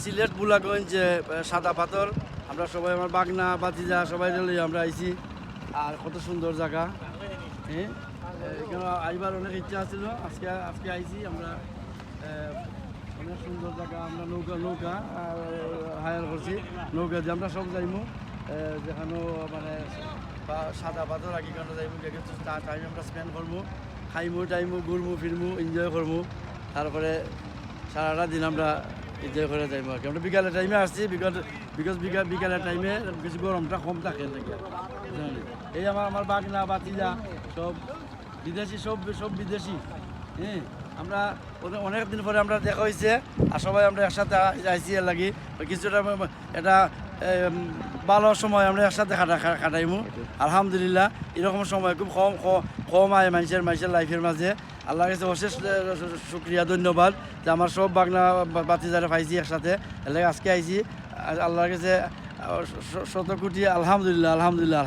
সিলেট বুলাগঞ্জ সাদা পাথর আমরা সবাই আমার বাগনা বাতিজা সবাই মিলে আমরা আইছি আর কত সুন্দর জায়গা হ্যাঁ এখানে আইবার অনেক ইচ্ছা ছিল আজকে আজকে আইছি আমরা অনেক সুন্দর জায়গা আমরা নৌকা হায়ার করছি নৌকা দিয়ে আমরা সব যাইমু যেখানেও মানে সাদা পাথর আগে কেন যাইমু কিছু টাইম আমরা স্পেন্ড করবো খাইমু টাইমু ঘুরমু ফিরমু এনজয় করবো তারপরে সারাটা দিন আমরা এনজয় করে যাইব আর কি আমরা বিকালের টাইমে আসছি বিকালের টাইমে কিছু গরমটা কম থাকে নাকি এই আমার বাগনা বাতিজা সব বিদেশি সব বিদেশি হ্যাঁ আমরা অনেক দিন পরে আমরা দেখা হয়েছে আর সবাই আমরা একসাথে আইসি এর লাগি কিছুটা এটা ভালো সময় আমরা একসাথে কাটাইমু আলহামদুলিল্লাহ এরকম সময় খুব কম আয় মানুষের লাইফের মাঝে আল্লাহর কাছে অশেষ শুক্রিয়া ধন্যবাদ যে আমার সব বাগনা বাতিজারে পাইছি একসাথে এলাকা আজকে আইছি আল্লাহর কাছে শত কোটি আলহামদুলিল্লাহ।